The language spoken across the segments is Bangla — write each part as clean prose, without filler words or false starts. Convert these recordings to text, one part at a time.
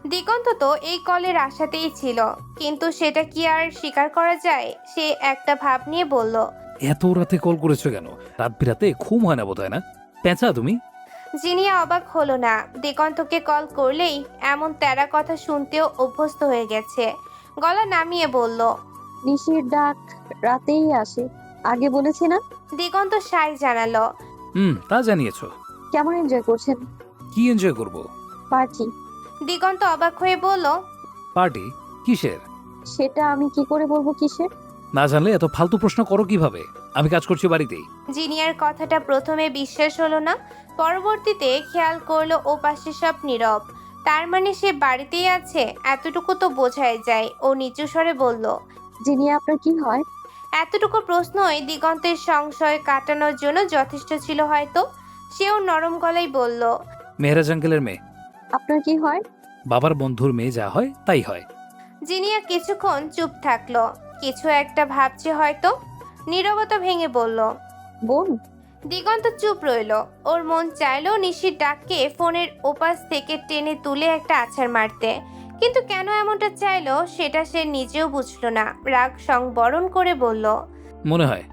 দিগন্ত তো এই কলের আশাতেই ছিল, কিন্তু সেটা কি আর স্বীকার করা যায়? সে একটা ভাব নিয়ে বলল, এত রাতে কল করেছো কেন? রাত বিরাতে ঘুম হয় না বোধহয়, না? পেঁচা তুমি? জিনিয়া অবাক হলো না। দিগন্তকে কল করলেই এমন তেরা কথা শুনতেও অভ্যস্ত হয়ে গেছে। গলা নামিয়ে বলল, নিশির ডাক রাতেই আসে, আগে বলেছি না? দিগন্ত সাই জানালো। তা জানিয়েছো। কেমন এনজয় করছেন? কি এনজয় করব? পার্টি। দিগন্ত অবাক হয়ে বলল, পার্টি? কিসের? সেটা আমি কি করে বলবো কিসের? না জানলে এত ফালতু প্রশ্ন করো কিভাবে? আমি কাজ করছি বাড়িতেই। জিনিয়ার কথাটা প্রথমে বিশ্বাস হলো না, পরবর্তীতে খেয়াল করলো ওপাশে সব নীরব। তার মানে সে বাড়িতেই আছে, এতটুকু তো বোঝাই যায়। ও নিচু স্বরে বলল। যিনি আপনার কি হয়? এতটুকু প্রশ্নই দিগন্তের সংশয় কাটানোর জন্য যথেষ্ট ছিল হয়তো। সেও নরম গলায় বলল, মেহরাজ আঙ্কেলের মেয়ে। আপনার কি হয়? বাবার বন্ধুর মেয়ে, যা হয় তাই হয়। জিনিয়া কিছুক্ষণ চুপ থাকলো, কিছু একটা ভাবছে হয়তো। নীরবতা ভেঙে বলল। বোন। দিগন্ত চুপ রইল। ওর মন চাইলো নিশির ডাককে ফোনের ওপাশ থেকে টেনে তুলে একটা আছাড় মারতে, কিন্তু কেন এমনটা চাইলো সেটা সে নিজেও বুঝলো না। রাগ সংবরণ করে বলল। মনে হয়।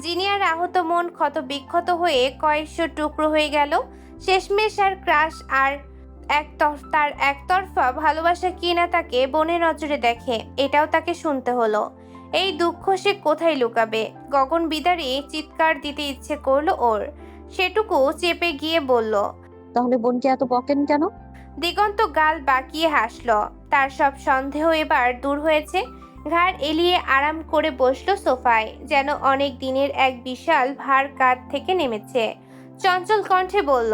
জিনিয়ার আহত মন ক্ষত বিক্ষত হয়ে কয়েকশো টুকরো হয়ে গেল। শেষমেশ আর ক্রাশ আর তার একতরফা ভালোবাসা কিনা তাকে বোনের নজরে দেখে, এটাও তাকে শুনতে হলো। এই দুঃখ সে কোথায় লুকাবে? গগন বিদারী চিৎকার দিতে ইচ্ছে করলো ওর। সেটুকু চেপে গিয়ে বলল। তাহলে বোনকে এত বকেন কেন? দিগন্ত গাল বাঁকিয়ে হাসল। তার সব সন্দেহ এবার দূর হয়েছে। ঘাড় এলিয়ে আরাম করে বসলো সোফায়, যেন অনেক দিনের এক বিশাল ভার কাঁধ থেকে নেমেছে। চঞ্চল কণ্ঠে বলল।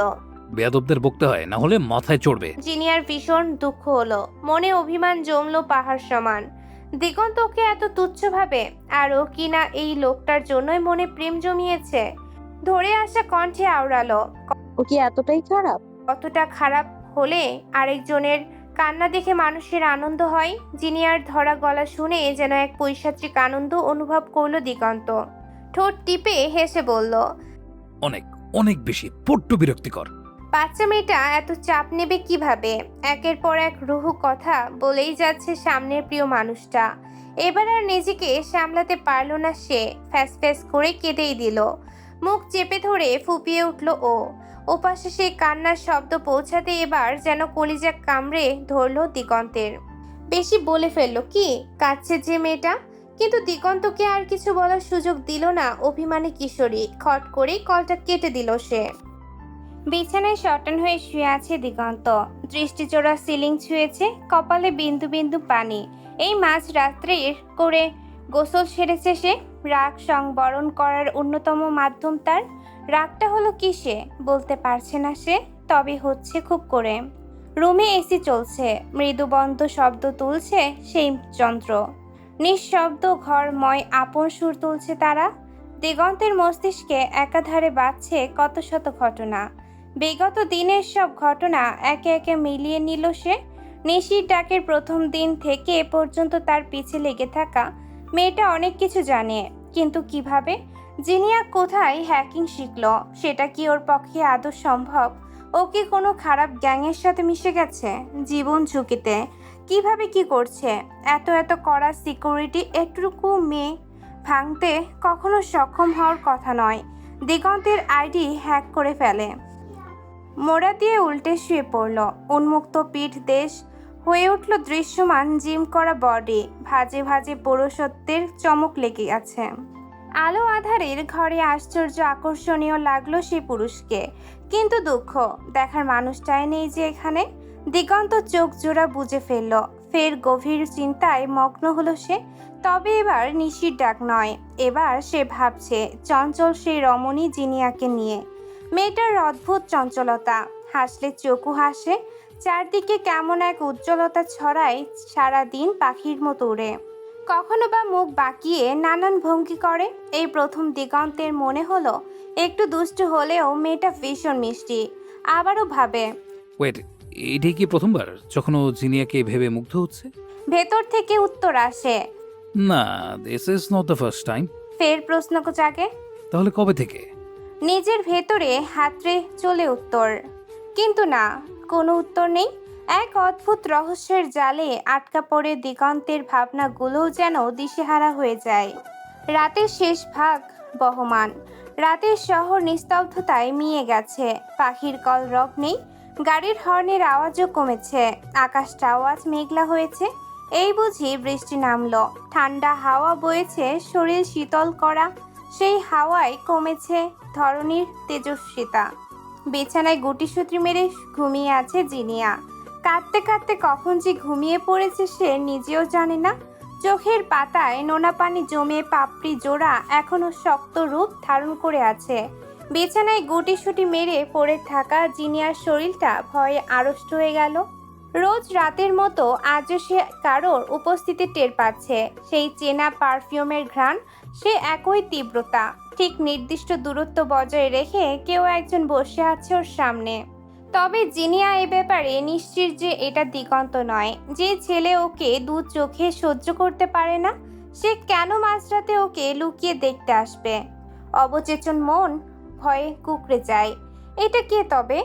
বেয়াদবদের বকতে হয়, না হলে মাথায় চড়বে। জিনিয়ার ভীষণ দুঃখ হলো, মনে অভিমান জমলো পাহাড় সমান। দিগন্ত ওকে এত তুচ্ছ ভাবে, আরও কিনা এই লোকটার জন্যই মনে প্রেম জমিয়েছে। ধরে আসা কণ্ঠে আওড়ালো। ও কি এতটাই খারাপ? কতটা খারাপ হলে আরেকজনের কান্না দেখে মানুষের আনন্দ হয়? জিনিয়ার ধরা গলা শুনে যেন এক পৈশাচিক আনন্দ অনুভব করলো দিগন্ত। ঠোঁট টিপে হেসে বলল। অনেক অনেক বেশি, বড্ড বিরক্তিকর। বাচ্চা মেয়েটা এত চাপ নেবে কিভাবে? একের পর এক রুহু কথা বলেই যাচ্ছে সামনের প্রিয় মানুষটা। এবার আর নিজেকে সামলাতে পারলো না সে, ফ্যাস ফ্যাস করে কেঁদেই দিল। মুখ চেপে ধরে ফুপিয়ে উঠল ও। ওপাশে সেই কান্নার শব্দ পৌঁছাতে এবার যেন কলিজা কামড়ে ধরল দিগন্তের। বেশি বলে ফেললো কি? কাঁদছে যে মেয়েটা। কিন্তু দিগন্তকে আর কিছু বলার সুযোগ দিল না অভিমানী কিশোরী। খট করেই কলটা কেটে দিল সে। বিছানায় শটান হয়ে শুয়ে আছে দিগন্ত। দৃষ্টিচোরা সিলিং ছুঁয়েছে, কপালে বিন্দু বিন্দু পানি। এই মাঝ রাত্রির করে গোসল সেরেছে সে। রাগ সংবরণ করার অন্যতম মাধ্যম তার। রাগটা হলো কিসে বলতে পারছে না সে, তবে হচ্ছে খুব করে। রুমে এসি চলছে, মৃদুবন্ধ শব্দ তুলছে সেই যন্ত্র। নিঃশব্দ ঘরময় আপন সুর তুলছে তারা। দিগন্তের মস্তিষ্কে একাধারে বাজছে কত শত ঘটনা। বিগত দিনের সব ঘটনা একে একে মিলিয়ে নিল সে। নিশির ডাকের প্রথম দিন থেকে এ পর্যন্ত তার পিছে লেগে থাকা মেয়েটা অনেক কিছু জানে, কিন্তু কিভাবে? জিনিয়া কোথায় হ্যাকিং শিখলো? সেটা কি ওর পক্ষে আদৌ সম্ভব? ও কি কোনো খারাপ গ্যাংয়ের সাথে মিশে গেছে জীবন ঝুঁকিতে? কিভাবে কি করছে? এত এত কড়া সিকিউরিটি একটুকু মেয়ে ভাঙতে কখনো সক্ষম হওয়ার কথা নয়। দিগন্তের আইডি হ্যাক করে ফেলে, মোড়া দিয়ে উল্টে শুয়ে পড়ল। উন্মুক্ত পিঠ দেশ হয়ে উঠল দৃশ্যমান জিম করা বডি। ভাজে ভাজে পুরুষত্বের চমক লেগে আছে। আলো আধারের ঘরে আশ্চর্য আকর্ষণীয় লাগলো সেই পুরুষকে, কিন্তু দুঃখ দেখার মানুষটাই নেই যে এখানে। দিগন্ত চোখ জোড়া বুজে ফেলল। ফের গভীর চিন্তায় মগ্ন হলো সে। তবে এবার নিশির ডাক নয়, এবার সে ভাবছে চঞ্চল সেই রমণী জিনিয়াকে নিয়ে। মেয়েটার অদ্ভুত চঞ্চলতা, হাসলে চোখও হাসে। চারদিকে কেমন এক উজ্জ্বলতা ছড়ায়, সারাদিন পাখির মতো উড়ে। কখনো বা মুখ বাঁকিয়ে নানান ভঙ্গি করে। এই প্রথম দিগন্তের মনে হলো একটু দুষ্ট হলেও মেয়েটা ভীষণ মিষ্টি। আবারও ভাবে। ওয়েট, এটাই কি প্রথমবার যখন ও জিনিয়াকে ভেবে মুগ্ধ হচ্ছে? ভেতর থেকে উত্তর আসে। না, this is not the first time. ফের প্রশ্ন জাগে। তাহলে কবে থেকে? নিজের ভেতরে হাতড়ে চলে উত্তর, কিন্তু না, কোনো উত্তর নেই। এক অদ্ভুত রহস্যের জালে আটকা পড়ে দিগন্তের ভাবনাগুলোও যেন দিশেহারা হয়ে যায়। রাতের শেষ ভাগ বহমান। রাতের শহর নিস্তব্ধতায় মিয়ে গেছে। পাখির কলরব নেই, গাড়ির হর্নের আওয়াজও কমেছে। আকাশটাও আজ মেঘলা হয়েছে। এই বুঝি বৃষ্টি নামলো। ঠান্ডা হাওয়া বয়েছে, শরীর শীতল করা সেই হাওয়ায় কমেছে ধরনীর তেজস্বিতা। বিছানায় গুটিসুটি মেরে ঘুমিয়ে আছে জিনিয়া। কাঁদতে কাঁদতে কখন যে ঘুমিয়ে পড়েছে সে নিজেও জানে না। চোখের পাতায় নোনা পানি জমে পাপড়ি জোড়া এখনো শক্ত রূপ ধারণ করে আছে। বিছানায় গুটিসুটি মেরে পড়ে থাকা জিনিয়ার শরীরটা ভয়ে আড়ষ্ট হয়ে গেল। রোজ রাতের মতো আজও সে কারোর উপস্থিতি টের পাচ্ছে। সেই চেনা পারফিউমের ঘ্রাণ, সে একই তীব্রতা। ঠিক নির্দিষ্ট দূরত্ব বজায় রেখে কেউ একজন বসে আছে ওর সামনে। তবে জিনিয়া এ ব্যাপারে নিশ্চিত যে এটা দিগন্ত নয়। যে ছেলে ওকে দু চোখে সহ্য করতে পারে না, সে কেন মাঝরাতে ওকে লুকিয়ে দেখতে আসবে? অবচেতন মন ভয়ে কুঁকড়ে যায়। এটা কে তবে?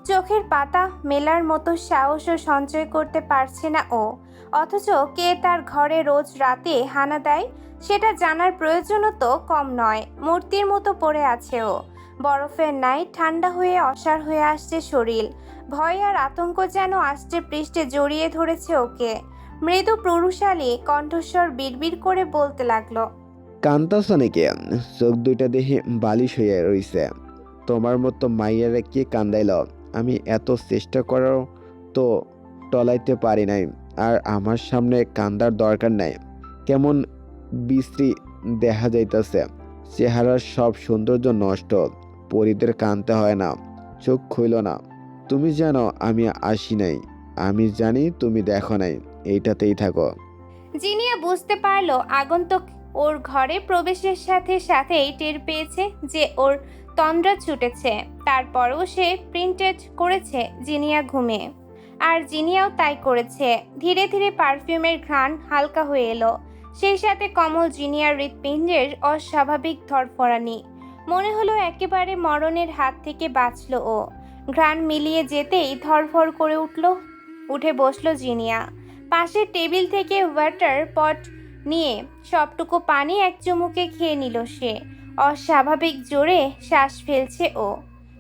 চোখের পাতা মেলার মতো সাহসও সঞ্চয় করতে পারছে না ও। অথচ কে তার ঘরে রোজ রাতে হানা দেয় সেটা জানার প্রয়োজনও তো কম নয়। মূর্তির মতো পড়ে আছে ও। বরফের ন্যায় ঠান্ডা হয়ে অসাড় হয়ে আসছে শরীর। ভয় আর আতঙ্ক যেন আষ্টে পৃষ্ঠে জড়িয়ে ধরেছে ওকে। মৃদু পুরুষালী কণ্ঠস্বর বিড়বিড় করে বলতে লাগলো, কান্তাছ নাকি? চোখ দুইটা দেখে বালিশ হইয়া রইছে। তোমার মতো মাইয়ারে কে কান্দাইল? আমি এত চেষ্টা করাও তো টলাইতে পারি নাই। আর আমার সামনে কান্দার দরকার নাই। কেমন বিশ্রী দেখা যাইতাছে। চেহারার সব সৌন্দর্য নষ্ট। পরীদের কানতে হয় না, চোখ খুইল না। তুমি জানো আমি আসি নাই, আমি জানি তুমি দেখো নাই, এইটাতেই থাকো। জিনিয়া বুঝতে পারলো আগন্তুক ওর ঘরে প্রবেশের সাথে সাথেই টের পেয়েছে যে ওর তন্দ্রা ছুটেছে। তারপরও সে প্রিন্টেড করেছে জিনিয়া ঘুমে। আর জিনিয়াও তাই করেছে। ধীরে ধীরে পারফিউমের ঘ্রাণ হালকা হয়ে এলো। সেই সাথে কমল জিনিয়ার হৃৎপিণ্ডের অস্বাভাবিক ধরফরানি। মনে হলো একেবারে মরণের হাত থেকে বাঁচল ও। ঘ্রাণ মিলিয়ে যেতেই ধরফর করে উঠে বসলো জিনিয়া। পাশের টেবিল থেকে ওয়াটার পট নিয়ে সবটুকু পানি এক চুমুকে খেয়ে নিল সে। অস্বাভাবিক জোরে শ্বাস ফেলছে ও।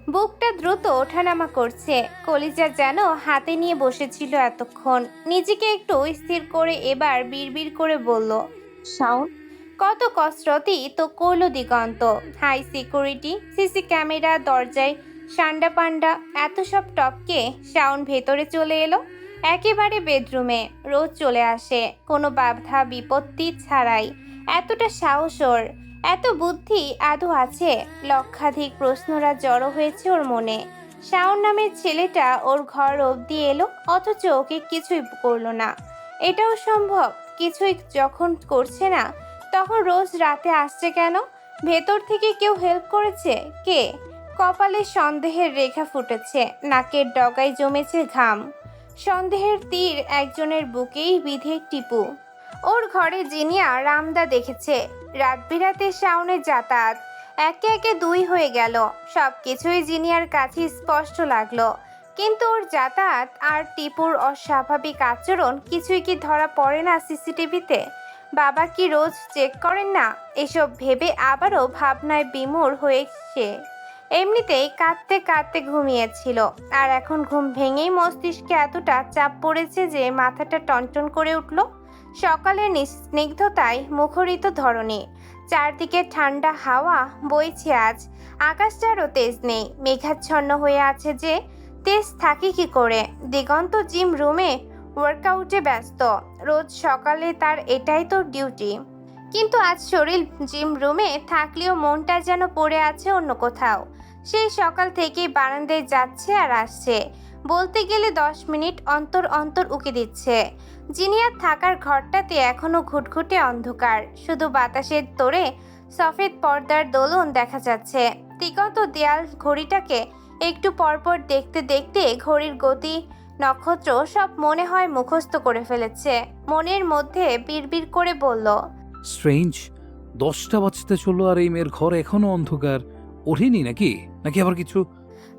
বুকটা দ্রুত ওঠানামা করছে। কলিজা যেন হাতে নিয়ে বসেছিল এতক্ষণ। নিজেকে একটু স্থির করে এবার বিড়বিড় করে বলল, শাওন, কত কসরতই তো করলো দিগন্ত। হাই সিকিউরিটি, সিসি ক্যামেরা, দরজায় সান্ডা পান্ডা, এত সব টপকে শাওন ভেতরে চলে এলো। একেবারে বেডরুমে রোজ চলে আসে কোনো বাধা বিপত্তি ছাড়াই। এতটা সাহস ওর, এত বুদ্ধি আদৌ আছে? লক্ষাধিক প্রশ্নরা জড়ো হয়েছে ওর মনে। শাওন নামের ছেলেটা ওর ঘর অবধি এলো, অথচ ওকে কিছুই করলো না। এটাও সম্ভব? কিছুই যখন করছে না, তখন রোজ রাতে আসছে কেন? ভেতর থেকে কেউ হেল্প করেছে? কে? কপালে সন্দেহের রেখা ফুটেছে, নাকের ডগায় জমেছে ঘাম। সন্দেহের তীর একজনের বুকেই বিধে টিপু। ওর ঘরে জিনিয়া রামদা দেখেছে। রাত বিরাতে শাওনের যাতায়াত একে একে দুই হয়ে গেল। সব কিছুই জিনিয়ার কাছে স্পষ্ট লাগলো। কিন্তু ওর যাতায়াত আর টিপুর অস্বাভাবিক আচরণ কিছুই কি ধরা পড়ে না সিসিটিভিতে? বাবা কি রোজ চেক করেন না? এসব ভেবে আবারও ভাবনায় বিমূঢ় হয়েছে। এমনিতেই কাঁদতে কাঁদতে ঘুমিয়েছিল, আর এখন ঘুম ভেঙেই মস্তিষ্কে এতটা চাপ পড়েছে যে মাথাটা টনটন করে উঠল। সকালের স্নিগ্ধতায় মুখরিত ধরনী, চারদিকে ঠান্ডা হাওয়া বইছে আজ। আকাশটারও তেজ নেই, মেঘাচ্ছন্ন হয়ে আছে যে। তেজ থাকে কি করে? দিগন্ত জিম রুমে ওয়ার্কআউটে ব্যস্ত। রোজ সকালে তার এটাই তো ডিউটি। কিন্তু আজ শরীর জিম রুমে থাকলেও মনটা যেন পড়ে আছে অন্য কোথাও। সেই সকাল থেকেই বারান্দায় যাচ্ছে আর আসছে। বলতে গেলে 10 মিনিট অন্তর অন্তর উকি দিচ্ছে। জিনিয়ার থাকার ঘরটাতে এখনো ঘুটঘুটে অন্ধকার। শুধু বাতাসের তোড়ে সফেদ পর্দার দোলন দেখা যাচ্ছে। দিগন্ত দেয়াল ঘড়িটাকে একটু পরপর দেখতে দেখতে ঘড়ির গতি নক্ষত্র সব মনে হয় মুখস্থ করে ফেলেছে। মনের মধ্যে বিড়বিড় করে বলল, স্ট্রেঞ্জ, 10টা বাজতে চললো আর এই মেয়ের ঘর এখনো অন্ধকার। ওঠেনি নাকি নাকি আবার কিছু?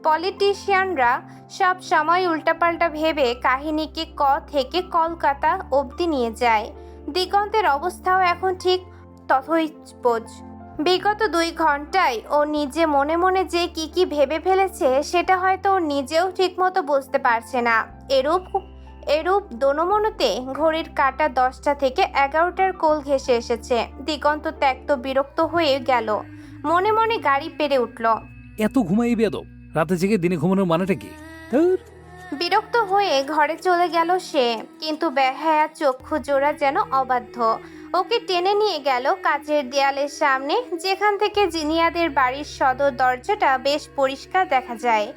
পলিটিশিয়ানরা সব সময় উল্টাপাল্টা ভেবে কাহিনীকে ক থেকে কলকাতা অবধি নিয়ে যায়। দিগন্তের অবস্থাও এখন ঠিক তথৈবচ। বিগত 2 ঘন্টায় ও নিজে মনে মনে যে কি ভেবে ফেলেছে সেটা হয়তো ও নিজেও ঠিকমতো বুঝতে পারছে না। এরূপ দোনমনোতে ঘড়ির কাঁটা 10টা থেকে 11টার কোল ঘেঁষে এসেছে। দিগন্ত ত্যক্ত বিরক্ত হয়ে গেল, মনে মনে গাড়ি পেরে উঠল। এত ঘুমাই বেয়াদব, রাতে জেগে দিনে ঘুমানোর মানেটা কি? ধুর। বিরক্ত হয়ে ঘরে চলে গেল সে, কিন্তু বেহায়া চক্ষু জোড়া যেন অবাধ্য। ওকে টেনে নিয়ে গেল কাচের দেয়ালের সামনে, যেখান থেকে জিনিয়াদের বাড়ির সদর দরজাটা বেশ পরিষ্কার দেখা যায়।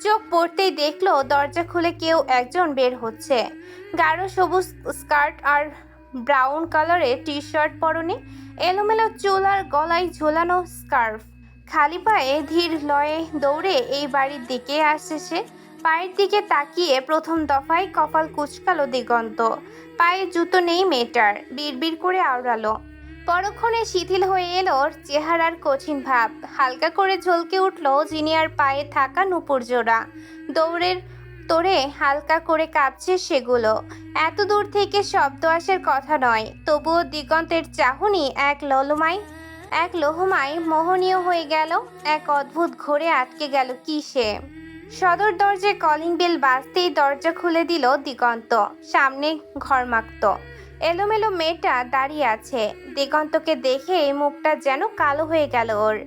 চোখ পড়তেই দেখলো দরজা খুলে কেউ একজন বের হচ্ছে। গাঢ় সবুজ স্কার্ট আর ব্রাউন কালারের টি শার্ট পরনে, এলোমেলো চুল আর গলায় ঝোলানো স্কার্ফ। খালি পায়ে ধীর লয়ে দৌড়ে এই বাড়ির দিকে আসছে সে। পায়ের দিকে তাকিয়ে প্রথম দফায় কপাল কুঁচকালো দিগন্ত। পায়ে জুতো নেই মেয়েটার, বিড়বিড় করে আওড়ালো। পরক্ষণে শিথিল হয়ে এলো ওর চেহারার কঠিন ভাব। হালকা করে ঝলকে উঠল জিনিয়ার পায়ে থাকা নুপুর জোড়া। দৌড়ের তোরে হালকা করে কাঁপছে সেগুলো। এত দূর থেকে শব্দ আসার কথা নয়, তবুও দিগন্তের চাহনি এক লোহমায় মোহনীয় হয়ে গেল। এক অদ্ভুত ঘোরে আটকে গেল কি সে। সদর দরজায় কলিং বেল বাজতেই দরজা খুলে দিল দিগন্ত। সামনে ঘরমাক্ত এলোমেলো মেয়েটা দাঁড়িয়ে আছে। দিগন্তকে দেখে মুখটা যেন কালো হয়ে গেল ওর।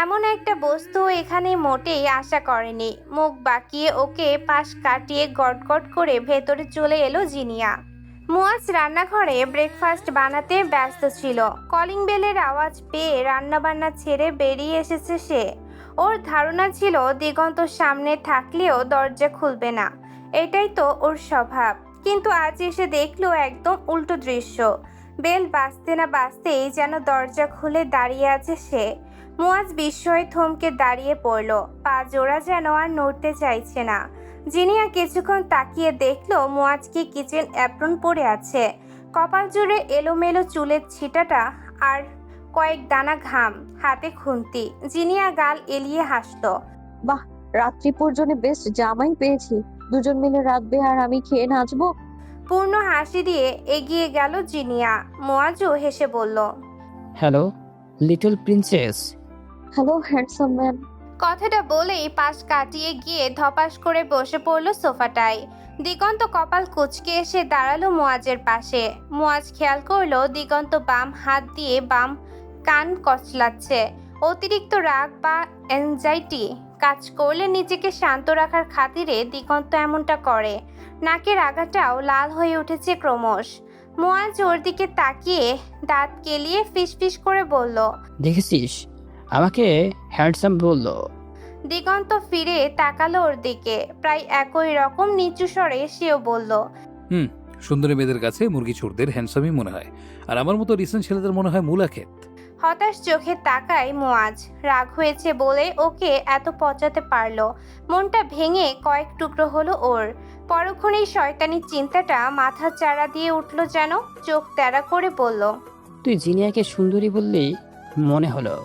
এমন একটা বস্তু এখানে মোটেই আশা করেনি। মুখ বাঁকিয়ে ওকে পাশ কাটিয়ে গটগট করে ভেতরে চলে এলো জিনিয়া। মুয়াজ রান্নাঘরে ব্রেকফাস্ট বানাতে ব্যস্ত ছিল। কলিং বেলের আওয়াজ পেয়ে রান্নাবান্না ছেড়ে বেরিয়ে এসেছে সে। ওর ধারণা ছিল দিগন্ত সামনে থাকলেও দরজা খুলবে না, এটাই তো ওর স্বভাব। কিন্তু আজ এসে দেখলো একদম উল্টো দৃশ্য। বেল বাজতে না বাজতেই যেন দরজা খুলে দাঁড়িয়ে আছে সে। মুয়াজ বিস্ময়ে থমকে দাঁড়িয়ে পড়ল, পা জোড়া যেন আর নড়তে চাইছে না। জিনিয়া কিছুক্ষণ তাকিয়ে দেখলো মুয়াজকে কিচেন অ্যাপ্রন পরে আছে, কপাল জুড়ে এলোমেলো চুলের ছিটাটা আর কয়েক দানা ঘাম, হাতে খুন্তি। জিনিয়া গাল এলিয়ে হাসতো। বাহ, রাত্রি পর্যন্ত বেস্ট জামাই পেয়েছি। দুজন মিলে রাতবে আর আমি খেয়ে নাচবো। পূর্ণ হাসি দিয়ে এগিয়ে গেল জিনিয়া। মুয়াজও হেসে বলল, hello little princess. Hello handsome man. কথাটা বলেই পাশ কাটিয়ে গিয়ে ধপাস করে বসে পড়ল সোফাটায়। দিগন্ত কপাল কুঁচকে এসে দাঁড়ালো মুয়াজের পাশে। মুয়াজ খেয়াল করলো দিগন্ত বাম হাত দিয়ে বাম কান কচলাচ্ছে। অতিরিক্ত রাগ বা অ্যাংজাইটি কাজ করলে নিজেকে শান্ত রাখার খাতিরে দিগন্ত এমনটা করে। নাকের আগাটাও লাল হয়ে উঠেছে ক্রমশ। মুয়াজ ওর দিকে তাকিয়ে দাঁত কেলিয়ে ফিসফিস করে বলল, দেখেছিস আমাকে হ্যান্ডসাম বললো। দিগন্ত ফিরে তাকালো ওর দিকে। প্রায় একই রকম নিচু স্বরে সেও বলল, সুন্দরী মেয়েদের কাছে মুরগি চোরদের হ্যান্ডসামই মনে হয়, আর আমার মতো রিসেন্ট ছেলেদের মনে হয় মূলা ক্ষেত। হতাশ চোখে তাকায় মুয়াজ। রাগ হয়েছে বলে ওকে এত পচাতে পারলো। মনটা ভেঙে কয়েক টুকরো হলো ওর। পরক্ষণেই শয়তানি চিন্তাটা মাথা চাড়া দিয়ে উঠল যেন। চোখ তেরা করে বলল, তুই জিনিয়াকে সুন্দরী বললেই মনে হলো।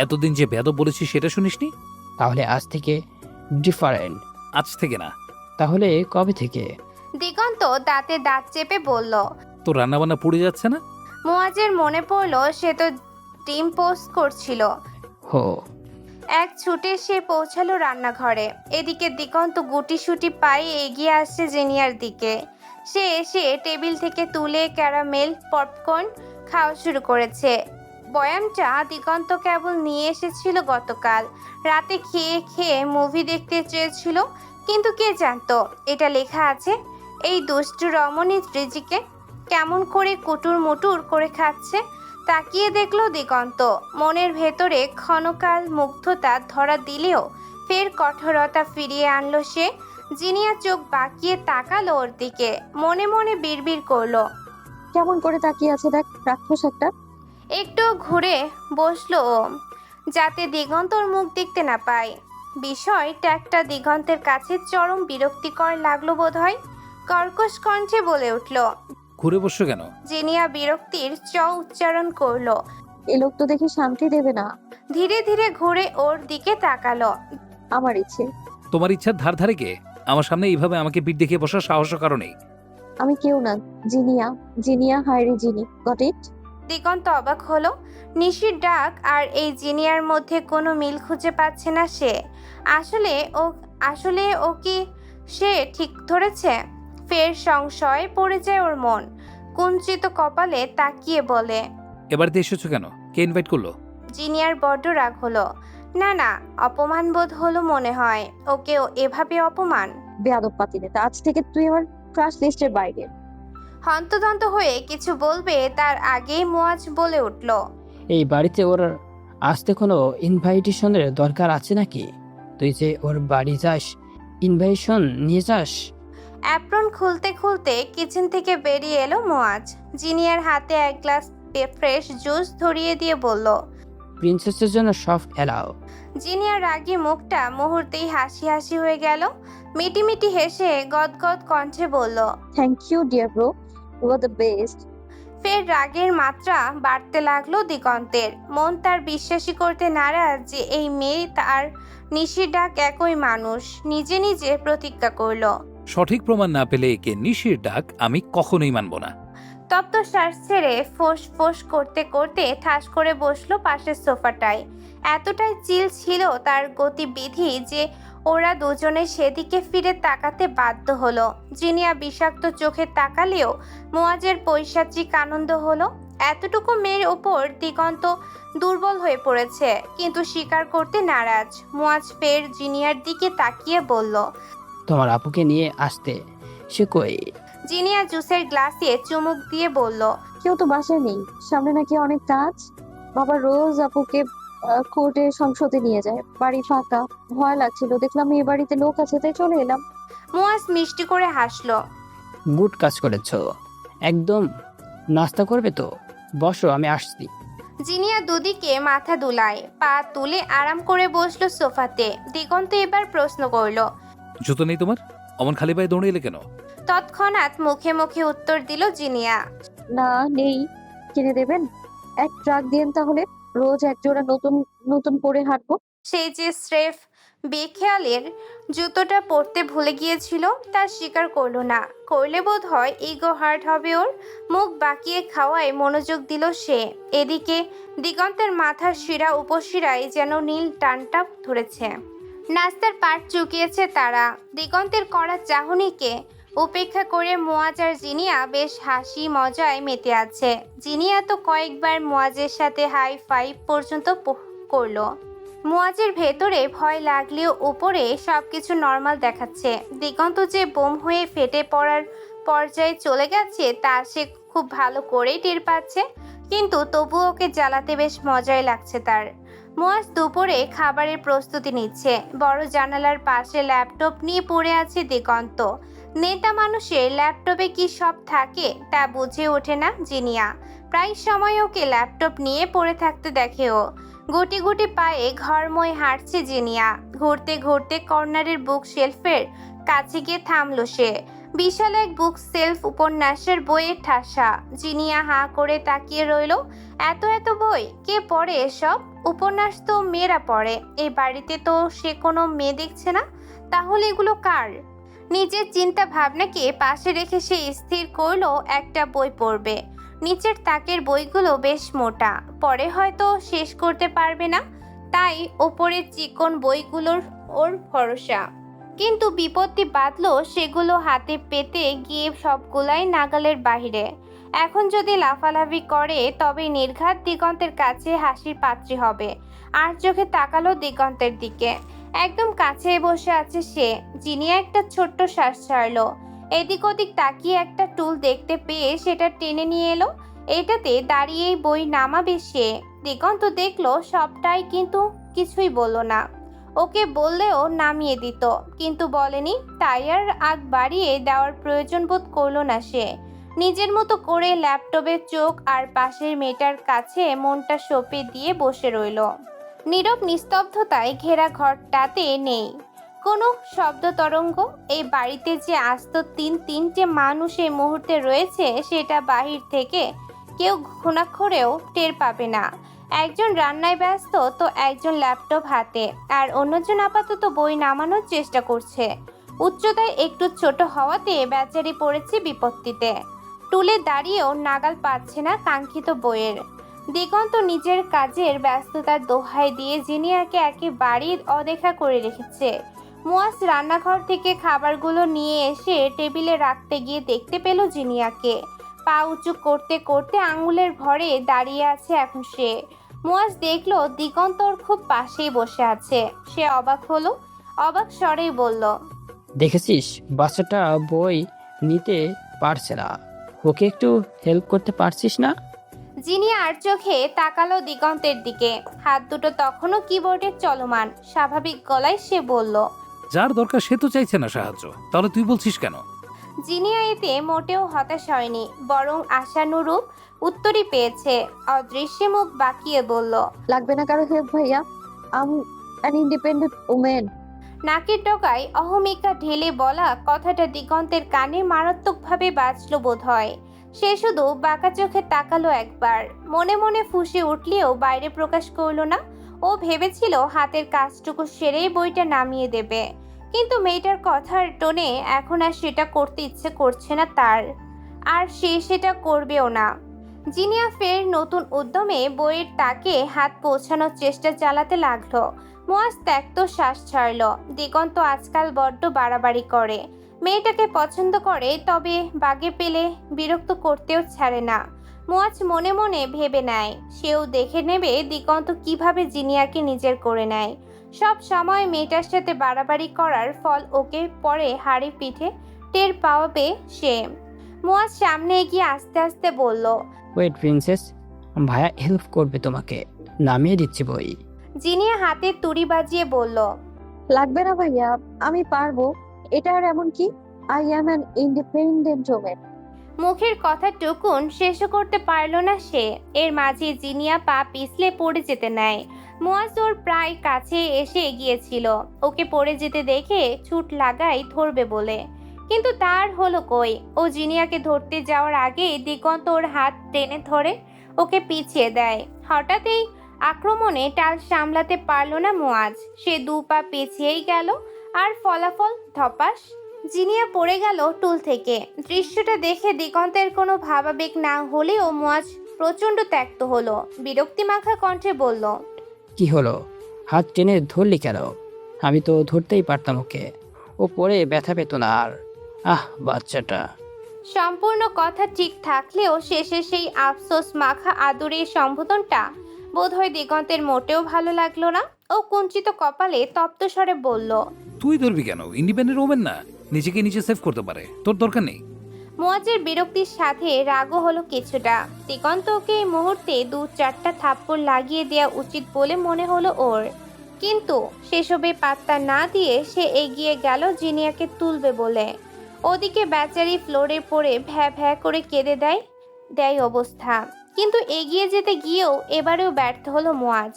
এতদিন যে বেয়াদব বলেছি সেটা শুনিসনি? তাহলে আজ থেকে ডিফারেন্ট। আজ থেকে না। তাহলে কবে থেকে? দিগন্ত দাঁতে দাঁত চেপে বলল। তো রান্নাবান্না পড়ে যাচ্ছে না? মুয়াজের মনে পড়লো সে তো ডিম পোস্ট করছিল। হো, এক ছুটে সে পৌঁছালো রান্নাঘরে। এদিকে দিগন্ত গুটিসুটি পায়ে এগিয়ে আসছে জিনিয়ার দিকে। সে এসে টেবিল থেকে তুলে ক্যারামেল পপকর্ন খাওয়া শুরু করেছে। বয়ামটা দিগন্ত কেবল নিয়ে এসেছিল গতকাল রাতে। খেয়ে খেয়ে মুভি দেখতে চেয়েছিল, কিন্তু কে জানতো এটা লেখা আছে এই দুষ্টু রমণী ত্রিজিকে কেমন করে কুটুর মুটুর করে খাচ্ছে। তাকিয়ে দেখলো দিগন্ত। মনের ভেতরে ক্ষণকাল মুগ্ধতা ধরা দিলেও ফের কঠোরতা ফিরিয়ে আনলো সে। জিনিয়া চোখ বাঁকিয়ে তাকালো ওর দিকে, মনে মনে বিড়বিড় করলো, কেমন করে তাকিয়ে আছে দেখ, রাক্ষস একটা। একটু ঘুরে বসলো ও, যাতে দিগন্তর মুখ দেখতে না পায়। বিষয়টা একটা দিগন্তের কাছে চরম বিরক্তিকর লাগলো বোধহয়। কর্কশ কণ্ঠে বলে উঠল। ঘুরে বসছো কেন? জিনিয়া বিরক্তির উচ্চারণ করলো। এ লোক তো দেখে শান্তি দেবে না। ধীরে ধীরে ঘুরে ওর দিকে তাকালো। আমার ইচ্ছে। তোমার ইচ্ছার ধার ধারে কে? আমার সামনে এইভাবে আমাকে পিঠ দেখিয়ে বসার সাহসের কারণেই। আমি কেউ না, জিনিয়া। জিনিয়া হায়রে জিনি, গট ইট? দিগন্ত অবাক হলো। নিশির ডাক আর এই জিনিয়ার মধ্যে কোনো মিল খুঁজে পাচ্ছে না সে। আসলে ও কি সে ঠিক ধরেছে? ফের সংশয়ে পড়ে যায় ওর মন। কুঞ্চিত কপালে তাকিয়ে বলে, এবারে এসেছো কেন? কে ইনভাইট করলো? জিনিয়ার বড্ড রাগ হলো। না, অপমান বোধ হলো মনে হয়। ওকেও এভাবে অপমান? বেয়াদব পাতি নেতা, আজ থেকে তুই আমার ক্রাশ লিস্টের বাইরে। হন্তদন্ত হয়ে কিছু বলবে তার আগেই মুয়াজ বলে উঠল, এই বাড়িতে ওর আসতে কোনো ইনভাইটেশনের দরকার আছে নাকি? তুই যে ওর বাড়ি যাস, ইনভাইটেশন নিয়ে যাস? অ্যাপ্রন খুলতে খুলতে কিচেন থেকে বেরিয়ে এলো মুয়াজ। জিনিয়ার হাতে এক গ্লাস ফ্রেশ জুস ধরিয়ে দিয়ে বলল। প্রিন্সেসের জন্য সফট এলাও। জিনিয়ার রাগী মুখটা মুহূর্তেই হাসি হাসি হয়ে গেল। মিটিমিটি হেসে গদগদ কণ্ঠে বলল, thank you dear bro, you are the best. ফের রাগের মাত্রা বাড়তে লাগলো দিগন্তের। মন তার বিশ্বাসই করতে নারাজ যে এই মেয়ে তার নিশির ডাক একই মানুষ। নিজে নিজে প্রতিজ্ঞা করলো, সঠিক প্রমাণ না পেলে একে নিশির ডাক আমি কখনোই মানব না। তপ্ত শ্বাস ছেড়ে ফোঁস ফোঁস করতে করতে ঠাস করে বসলো পাশের সোফাটায়। এতটাই চিল ছিল তার গতিবিধি যে ওরা দুজনে সেদিকে ফিরে তাকাতে বাধ্য হলো। জিনিয়া বিষাক্ত চোখে তাকালেও মুয়াজের পৈশাচিক আনন্দ হলো। এতটুকু মেয়ের ওপর দিগন্ত দুর্বল হয়ে পড়েছে, কিন্তু স্বীকার করতে নারাজ। মুয়াজ ফের জিনিয়ার দিকে তাকিয়ে বলল, তোমার আপুকে নিয়ে আসতে, সে কই? জিনিয়া জুসের গ্লাসে চুমুক দিয়ে বলল, কেউ তো বাসায় নেই, সামনে নাকি অনেক কাজ। বাবা রোজ আপুকে কোর্টে সংসদে নিয়ে যায়, বাড়ি ফাঁকা, ভয় লাগছিল, দেখলাম এই বাড়িতে লোক আছে তাই চলে এলাম। মুয়াজ মিষ্টি করে হাসলো। গুড কাজ করেছ। একদম নাস্তা করবে তো? বসো, আমি আসছি। জিনিয়া দুদিকে মাথা দুলায়, পা তুলে আরাম করে বসলো সোফাতে। দিগন্ত এবার প্রশ্ন করলো, জুতো নেই তোমার? অমন খালি পায়ে দৌড়ে এলে কেন? তৎক্ষণাৎ মুখে মুখে উত্তর দিল জিনিয়া, না নেই, কিনে দেবেন? এক ট্রাক দিয়েন তাহলে, রোজ এক জোড়া নতুন নতুন পরে হাঁটবো। সেই যে স্রেফ বেখেয়ালের জুতোটা পরতে ভুলে গিয়েছিল তা স্বীকার করলো না। করলে বোধ হয় ইগো হার্ট হবে ওর। মুখ বাঁকিয়ে খাওয়ায় মনোযোগ দিল সে। এদিকে দিগন্তের মাথার শিরা উপশিরায় যেন নীল টানটা ধরেছে। নাস্তার পাট চুকিয়েছে তারা। দিগন্তের করা চাহনিকে উপেক্ষা করে মুয়াজ আর জিনিয়া বেশ হাসি মজায় মেতে আছে। জিনিয়া তো কয়েকবার মুয়াজের সাথে হাই ফাইভ পর্যন্ত করলো। মুয়াজের ভেতরে ভয় লাগলেও উপরে সবকিছু নর্মাল দেখাচ্ছে। দিগন্ত যে বোম হয়ে ফেটে পড়ার পর্যায়ে চলে গেছে তা সে খুব ভালো করেই টের পাচ্ছে, কিন্তু তবুও ওকে জ্বালাতে বেশ মজাই লাগছে তার। মুয়াজ দুপুরে খাবারের প্রস্তুতি নিচ্ছে। বড় জানালার পাশে ল্যাপটপ নিয়ে পড়ে আছে দিগন্ত। নেতা মানুষের ল্যাপটপে কি সব থাকে তা বুঝে ওঠে না জিনিয়া। প্রায় সময় ওকে ল্যাপটপ নিয়ে পড়ে থাকতে দেখে ও। গুটি গুটি পায়ে ঘরময় হাঁটছে জিনিয়া। ঘুরতে ঘুরতে কর্নারের বুক শেলফের কাছে গিয়ে থামলো সে। বিশাল এক বুক সেলফ উপন্যাসের বইয়ের ঠাসা। জিনিয়া হাঁ করে তাকিয়ে রইল। এত এত বই, কে পড়ে এসব? উপন্যাস তো মেয়েরা পড়ে, এই বাড়িতে তো সে কোনো মেয়ে দেখছে না। তাহলে এগুলো কার? নিজের চিন্তা ভাবনাকে পাশে রেখে সে স্থির করলো একটা বই পড়বে। নিচের তাকের বইগুলো বেশ মোটা, পরে হয়তো শেষ করতে পারবে না, তাই ওপরের চিকন বইগুলোর ওর ভরসা। কিন্তু বিপত্তি বাঁধলো সেগুলো হাতে পেতে গিয়ে সবগুলাই নাগালের বাহিরে। এখন যদি লাফালাফি করে তবে নির্ঘাত দিগন্তের কাছে হাসির পাত্রী হবে। আর চোখে তাকালো দিগন্তের দিকে। একদম কাছে বসে আছে সে। জিনিয়া একটা ছোট্ট শ্বাস ছাড়লো। এদিক ওদিক তাকিয়ে একটা টুল দেখতে পেয়ে সেটা টেনে নিয়ে এলো। এটাতে দাঁড়িয়েই বই নামাবে সে। দিগন্ত দেখলো সবটাই, কিন্তু কিছুই বলল না। ওকে বললেও নামিয়ে দিত, কিন্তু বলেনি, তাই আর আগ বাড়িয়ে দেওয়ার প্রয়োজন বোধ করলো না সে। নিজের মতো করে ল্যাপটপে চোখ আর পাশের মেয়েটার কাছে মনটা সঁপে দিয়ে বসে রইল। নীরব নিস্তব্ধতায় ঘেরা ঘরটাতে নেই কোনো শব্দ তরঙ্গ। এই বাড়িতে যে আস্ত তিনটে মানুষ এই মুহূর্তে রয়েছে সেটা বাহির থেকে কেউ ঘুণাক্ষরেও টের পাবে না। একজন রান্নায় ব্যস্ত তো একজন ল্যাপটপ হাতে, আর অন্যজন আপাতত বই নামানোর চেষ্টা করছে। উচ্চতায় একটু ছোট হওয়াতে বেচারি পড়েছে বিপত্তিতে। টুলে দাঁড়িয়েও নাগাল পাচ্ছে না কাঙ্ক্ষিত বইয়ের। দিগন্ত নিজের কাজের ব্যস্ততার দোহাই দিয়ে জিনিয়াকে একেবারেই অদেখা করে রেখেছে। মুয়াজ রান্নাঘর থেকে খাবারগুলো নিয়ে এসে টেবিলে রাখতে গিয়ে দেখতে পেল জিনিয়াকে পা উঁচু করতে করতে আঙুলের ভরে দাঁড়িয়ে আছে এখন সে। মুয়াজ দেখলো দিগন্ত ওর খুব পাশেই বসে আছে। সে অবাক হলো, অবাক স্বরেই বলল, দেখেছিস বাচ্চাটা বই নিতে পারছে না, ওকে একটু হেল্প করতে পারছিস না? জিনিয়া আর চোখে তাকালো দিগন্তের দিকে। হাত দুটো তখনও কিবোর্ডে চলমান। স্বাভাবিক গলায় সে বলল, যার দরকার সে তো চাইছে না সাহায্য, তাহলে তুই বলছিস কেন? জিনিয়া এতে মোটেও হতাশ হয়নি, বরং আশানুরূপ উত্তরই পেয়েছে। অদৃশ্যে মুখ বাঁকিয়ে বলল, লাগবে না কারো হেল্প ভাইয়া, আম অ্যান ইন্ডিপেন্ডেন্ট ওমেন। নাকের ডগায় অহমিকা ঢেলে বলা কথাটা দিগন্তের কানে মারাত্মকভাবে বাজল বোধ হয়। সে শুধু বাঁকা চোখে তাকালো একবার, মনে মনে ফুঁসে উঠলেও বাইরে প্রকাশ করলো না। ও ভেবেছিল হাতের কাজটুকু সেরেই বইটা নামিয়ে দেবে, কিন্তু মেয়েটার কথার টোনে এখন আর সেটা করতে ইচ্ছে করছে না তার, আর সে সেটা করবেও না। জিনিয়া ফের নতুন উদ্যমে বইয়ের তাকে হাত পৌঁছানোর চেষ্টা চালাতে লাগলো। মুয়াজ ত্যক্ত শ্বাস ছাড়ল। দিগন্ত আজকাল বড্ড বাড়াবাড়ি করে, মেয়েটাকে পছন্দ করে, তবে বাগে পেলে বিরক্ত করতেও ছাড়ে না। মুয়াজ মনে মনে ভেবে নেয় সেও দেখে নেবে দিগন্ত কিভাবে জিনিয়াকে নিজের করে নেয়। সব সময় মেয়েটার সাথে বাড়াবাড়ি করার ফল ওকে পরে হাড়ি পিঠে টের পাওয়াবে সে। মুয়াজ সামনে এগিয়ে আস্তে আস্তে বলল, ওয়েট প্রিন্সেস, ভাইয়া হেল্প করবে তোমাকে, নামিয়ে দিচ্ছি বই। জিনিয়া হাতে তুড়ি বাজিয়ে বলল, লাগবে না ভাইয়া, আমি পারবো। এটা আর এমন কি, I am an independent women. মুখের কথা টুকুন শেষ করতে পারল না সে। এর মাঝে জিনিয়া পা পিছলে পড়ে যেতে নেয়। মুয়াজ ওর প্রায় কাছে এসে এগিয়েছিল, ওকে পড়ে যেতে দেখে ছুট লাগাই ধরবে বলে, কিন্তু তার হলো কই। ও জিনিয়াকে ধরতে যাওয়ার আগে দিগন্ত ওর হাত টেনে ধরে ওকে পিছিয়ে দেয়। হঠাৎ এই আক্রমণে টাল সামলাতে পারল না মুয়াজ। সে দু পা পিছিয়েই গেল, আর ফলাফল ধপাস, জিনিয়া পড়ে গেল টুল থেকে। দৃশ্যটা দেখে দিগন্তের কোনো ভাবাবেগ না হলেও মুয়াজ প্রচণ্ড ত্যক্ত হলো। বিরক্তিমাখা কণ্ঠে বলল, কি হলো, হাত টেনে ধরলি কেন? আমি তো ধরতেই পারতাম ওকে, ও পরে ব্যথা পেত না আর। বাচ্চাটা। সম্পূর্ণ কথা ঠিক থাকলেও শেষে সেই আফসোস মাখা আদরের সম্বোধনটা বোধহয় দিগন্তের মোটেও ভালো লাগলো না। ও কুঞ্চিত কপালে তপ্ত স্বরে বলল, তুই ধরবি কেন? ইন্ডিপেন্ডেন্ট ওমেন না, নিজেকে নিজে সেভ করতে পারে, তোর দরকার নেই। মুয়াজের বিরক্তির সাথে রাগও হলো কিছুটা। দিগন্তকে এই মুহূর্তে 2-4টা থাপ্পড় লাগিয়ে দেওয়া উচিত বলে মনে হলো ওর, কিন্তু সেসবে পাত্তা না দিয়ে সে এগিয়ে গেল জিনিয়াকে তুলবে বলে। ওদিকে বেচারি ফ্লোরে পড়ে ভ্যা ভ্যা করে কেঁদে দেয় অবস্থা। কিন্তু এগিয়ে যেতে গিয়েও এবারেও ব্যর্থ হলো মুয়াজ।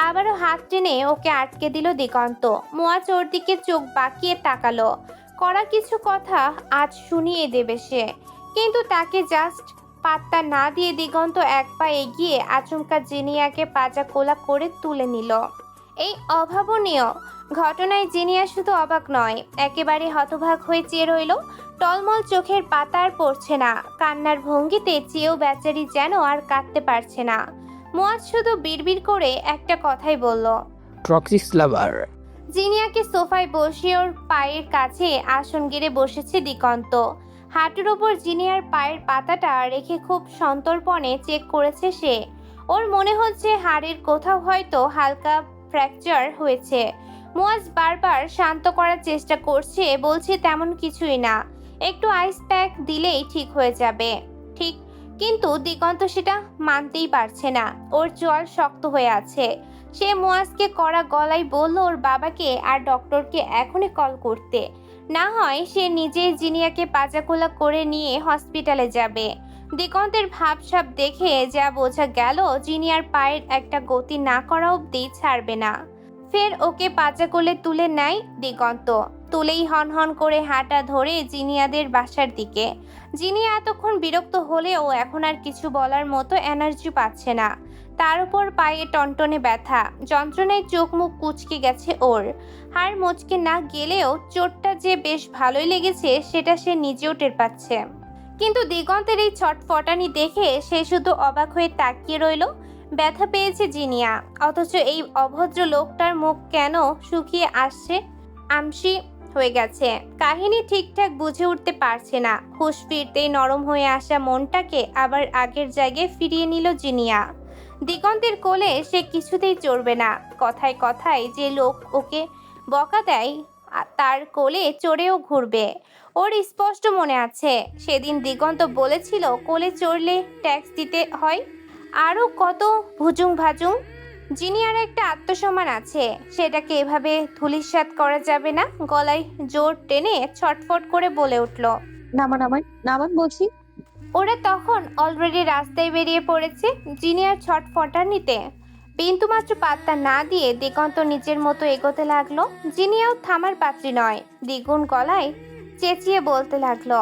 আবারও হাত টেনে ওকে আটকে দিল দিগন্ত। মুয়াজ ওর দিকে চোখ বাঁকিয়ে তাকালো, কড়া কিছু কথা আজ শুনিয়ে দেবে সে, কিন্তু তাকে জাস্ট পাত্তা না দিয়ে দিগন্ত এক পা এগিয়ে আচমকা জিনিয়াকে পাজা কোলা করে তুলে নিল। এই অভাবনীয় ঘটনায় জিনিয়া শুধু অবাক নয়, একেবারে হতবাক হয়ে চেয়ে রইল। টলমল চোখের পাতা আর পড়ছে না, কান্নার ভঙ্গিতে চেয়েও বেচারি যেন আর কাঁদতে পারছে না। মুয়াজ শুধু বিড়বিড় করে একটা কথাই বলল, টক্সিক লাভার। জিনিয়াকে সোফায় বসিয়ে ওর পায়ের কাছে আসন গেড়ে বসেছে দিগন্ত। হাঁটুর ওপর জিনিয়ার পায়ের পাতাটা রেখে খুব সন্তর্পণে চেক করেছে সে। ওর মনে হচ্ছে হাড়ের কোথাও হয়তো হালকা ফ্র্যাকচার হয়েছে। মুয়াজ বারবার শান্ত করার চেষ্টা করছে, বলছে তেমন কিছুই না, একটু আইস প্যাক দিলেই ঠিক হয়ে যাবে। ঠিক, কিন্তু দিগন্ত সেটা মানতেই পারছে না। ওর জল শক্ত হয়ে আছে। সে মুয়াজকে কড়া গলায় বলল ওর বাবাকে আর ডক্টরকে এখনই কল করতে, না হয় সে নিজেই জিনিয়াকে পাজাকোলা করে নিয়ে হসপিটালে যাবে। দিগন্তের ভাবসাব দেখে যা বোঝা গেল, জিনিয়ার পায়ের একটা গতি না করা অবধি ছাড়বে না। ফের ওকে পাজাকোলে তুলে নেয় দিগন্ত। তুলেই হনহন করে হাঁটা ধরে জিনিয়াদের বাসার দিকে। জিনিয়া এতক্ষণ বিরক্ত হলেও এখন আর কিছু বলার মতো এনার্জি পাচ্ছে না। তার উপর পায়ে টনটনে ব্যথা, যন্ত্রণায় চোখ মুখ কুঁচকে গেছে ওর। হাড় মুচকে না গেলেও চোটটা যে বেশ ভালোই লেগেছে সেটা সে নিজেও টের পাচ্ছে। কিন্তু দিগন্তের এই ছটফটানি দেখে সে শুধু অবাক হয়ে তাকিয়ে রইল। ব্যথা পেয়েছে জিনিয়া, অথচ এই অভদ্র লোকটার মুখ কেন শুকিয়ে আসছে, আমসি হয়ে গেছে। কাহিনী ঠিকঠাক বুঝে উঠতে পারছে না। হুঁশ ফিরতেই নরম হয়ে আসা মনটাকে আবার আগের জায়গায় ফিরিয়ে নিল জিনিয়া। দিগন্তের কোলে সে কিছুতেই চড়বে না। কথায় কথায় যে লোক ওকে বকা দেয় তার কোলে চড়েও ঘুরবে। ওর স্পষ্ট মনে আছে সেদিন দিগন্ত বলেছিল কোলে চড়লে ট্যাক্স দিতে হয়। আরও কত ভুজুং ভাজুং। জিনিয়ার একটা আত্মসম্মান আছে, সেটাকে এভাবে ধূলিসাৎ করা যাবে না। গলায় জোর টেনে ছটফট করে বলে উঠল, নামান আমায়, নামান বলছি। ওরা তখন অলরেডি রাস্তায় বেরিয়ে পড়েছে। জিনিয়ার ছটফটানিতে বিন্দুমাত্র পাত্তা না দিয়ে দিগন্ত নিজের মতো এগোতে লাগলো। জিনিয়াও থামার পাত্রী নয়, দ্বিগুণ গলায় চেঁচিয়ে বলতে লাগলো,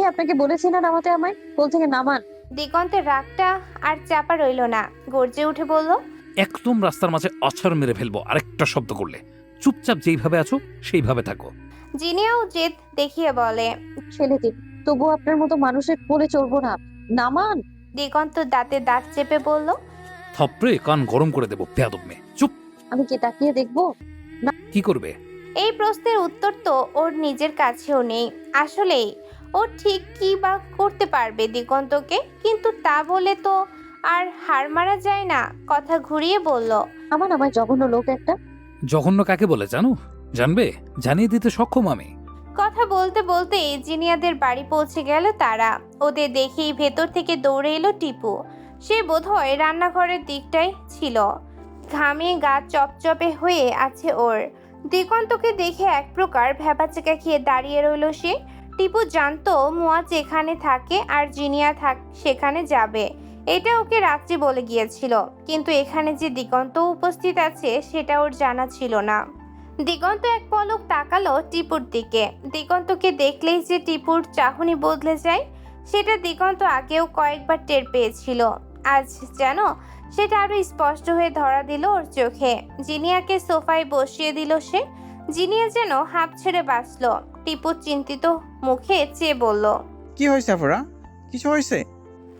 আপনাকে বলেছি না নামাতে আমায়, কোল থেকে নামান। দিগন্তের রাগটা আর চাপা রইল না, গর্জে উঠে বলল, একদম রাস্তার মাঝে আছাড় মেরে ফেলবো আরেকটা শব্দ করলে। চুপচাপ যেইভাবে আছো সেইভাবে থাকো। জিনিয়াও জেদ দেখিয়ে বলে, ছেলে দিন, তবু আপনার মতো মানুষের কোলে চড়বো না, নামান। দিগন্ত দাঁতে দাঁত চেপে বলল, থপড়ে কান গরম করে দেবো বেয়াদব মেয়ে। চুপ। আমি কি তাকিয়ে দেখবো? কি করবে? এই প্রশ্নের উত্তর তো ওর নিজের কাছেও নেই। আসলেই ও ঠিক কি বা করতে পারবে দিগন্তকে, কিন্তু তা বলে তো আর হার মারা যায় না। কথা ঘুরিয়ে বলল, নামান আমায়, জঘন্য লোক একটা। জঘন্য কাকে বলে জানো? জানবে? জানিয়ে দিতে সক্ষম আমি। কথা বলতে বলতে জিনিয়াদের বাড়ি পৌঁছে গেল তারা। ওদের দেখেই ভেতর থেকে দৌড়ে এলো টিপু। সে বোধহয় রান্নাঘরের দিকটাই ছিল। ঘামে গা চপচপে হয়ে আছে ওর। দিগন্তকে দেখে এক প্রকার ভ্যাবাচেকা খেয়ে দাঁড়িয়ে রইল সে। টিপু জানতো মুয়া যেখানে থাকে আর জিনিয়া সেখানে যাবে, এটা ওকে রাত্রি বলে গিয়েছিল। কিন্তু এখানে যে দিগন্ত উপস্থিত আছে সেটা ওর জানা ছিল না। দিগন্ত এক পলক তাকালো টিপুর দিকে। দিগন্তকে দেখলেই যে টিপুর চাহনি বদলে যায় সেটা দিগন্ত আগেও কয়েকবার টের পেয়েছিল। আজ যেন সেটা আরো স্পষ্ট হয়ে ধরা দিল ওর চোখে। জিনিয়াকে সোফায় বসিয়ে দিল সে। জিনিয়া যেন হাঁপ ছেড়ে বাঁচল। টিপু চিন্তিত মুখে চেয়ে বলল, কি হয়েছে আফরা? কিছু হয়েছে?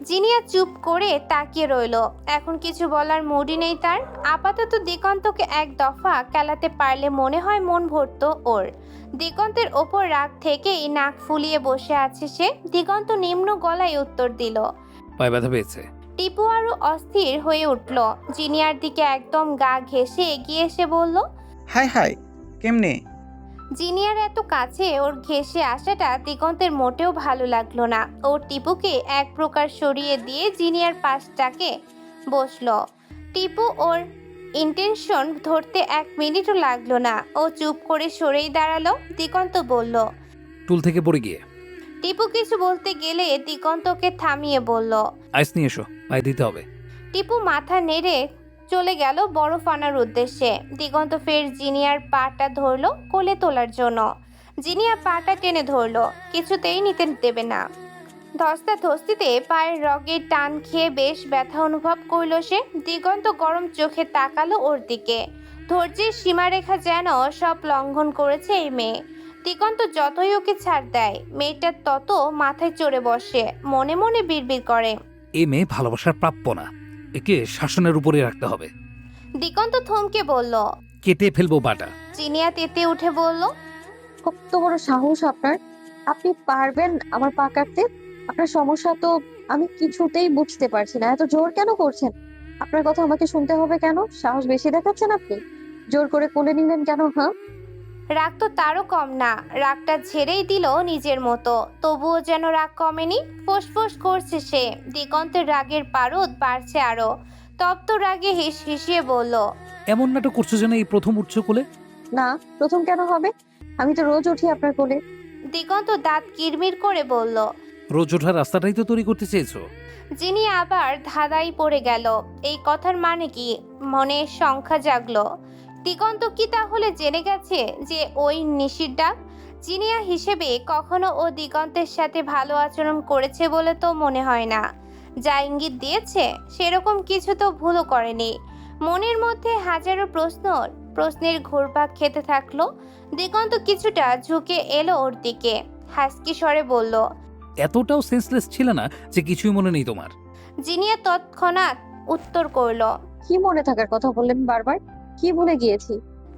জিনিয়া চুপ করে তাকিয়ে রইল। এখন কিছু বলার মুডই নেই তার। আপাতত দিগন্তকে এক দফা কেলাতে পারলে মনে হয় মন ভরত ওর। দিগন্তের ওপর রাগ থেকেই নাক ফুলিয়ে বসে আছে সে। দিগন্ত নিম্ন গলায় উত্তর দিল, পায়ে ব্যথা পেয়েছে। টিপু আরো অস্থির হয়ে উঠল। জিনিয়ার দিকে একদম গা ঘেঁষে এগিয়ে এসে বলল, হাই হাই, কেমনে? জিনিয়ার এত কাছে ওর ঘেঁষে আসাটা দিগন্তের মোটেও ভালো লাগলো না। ও টিপুকে এক প্রকার সরিয়ে দিয়ে জিনিয়ার পাশটাকে বসলো। টিপু ওর ইন্টেনশন ধরতে 1 মিনিটও লাগলো না। ও চুপ করে সরেই দাঁড়ালো। দিগন্ত বলল, টুল থেকে পড়ে গিয়ে। টিপু কিছু বলতে গেলে দিগন্তকে থামিয়ে বলল, আইস নিয়ে এসো, পায়ে দিতে হবে। টিপু মাথা নেড়ে চলে গেল বরফ আনার উদ্দেশ্যে। দিগন্ত ফের জিনিয়ার পাটা ধরলো কোলে তোলার জন্য। জিনিয়া পাটা টেনে ধরলো, কিছুতেই নিতে দেবে না। ধস্তাধস্তিতে পায়ের রগের টান খেয়ে বেশ ব্যথা অনুভব করলো সে। দিগন্ত গরম চোখে তাকালো ওর দিকে। ধৈর্যের সীমারেখা যেন সব লঙ্ঘন করেছে এই মেয়ে। দিগন্ত যতই ওকে ছাড় দেয় মেয়েটার তত মাথায় চড়ে বসে, মনে মনে বিড়বিড় করে, এ মেয়ে ভালোবাসার প্রাপ্য না, একে শাসনের উপরে রাখতে হবে। দিগন্ত থমকে বলল, কেটে ফেলবো বাটা। জিনিয়া তেতে উঠে বলল, কত বড় সাহস আপনার! আপনি পারবেন আমার পা কাটতে? আপনার সমস্যা তো আমি কিছুতেই বুঝতে পারছি না। এত জোর কেন করছেন? আপনার কথা আমাকে শুনতে হবে কেন? সাহস বেশি দেখাচ্ছেন আপনি। জোর করে কোলে নিলেন কেন? হ্যাঁ, রাগ তো তারও কম না। রাগটা ঝেড়েই দিল নিজের মতো, তবুও যেন রাগ কমেনি। ফোঁস করছে সে। দিগন্তের রাগের পারদ বাড়ছে আরো। তপ্ত রাগে হিসিয়ে বলল, এমন নাটক করছো যেন এই প্রথম উঠছো কোলে। না, প্রথম কেন হবে? আমি তো রোজ উঠি আপনার কোলে। দিগন্ত দাঁত কিরমির করে বলল। রোজ ওঠার রাস্তাটাই তো তৈরি করতে চেয়েছো। যিনি আবার ধাঁধায় পড়ে গেল। এই কথার মানে কি? মনে সংখ্যা জাগলো। দিগন্ত কি তাহলে জেনে গেছে যে ওই নিশির ডাক? জিনিয়া হিসেবে কখনো ও দিগন্তের সাথে ভালো আচরণ করেছে বলে তো মনে হয় না। যা ইঙ্গিত দিয়েছে সেরকম কিছু তো ভুলও করেনি। মনের মধ্যে হাজারো প্রশ্নের ঘুরপাক খেতে থাকলো। দিগন্ত কিছুটা ঝুঁকে এলো ওর দিকে, হাসকি স্বরে বলল। এতটাও সেন্সলেস ছিল না যে কিছুই মনে নেই তোমার? জিনিয়া তৎক্ষণাৎ উত্তর করলো। কি মনে থাকার কথা বললেন বারবার? কি ভুলে গিয়েছি?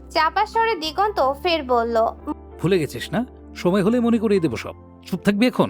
চাপা স্বরে দিগন্ত ফের বলল। ভুলে গেছিস না? সময় হলে মনে করিয়ে দেবো সব। চুপ থাকবি এখন?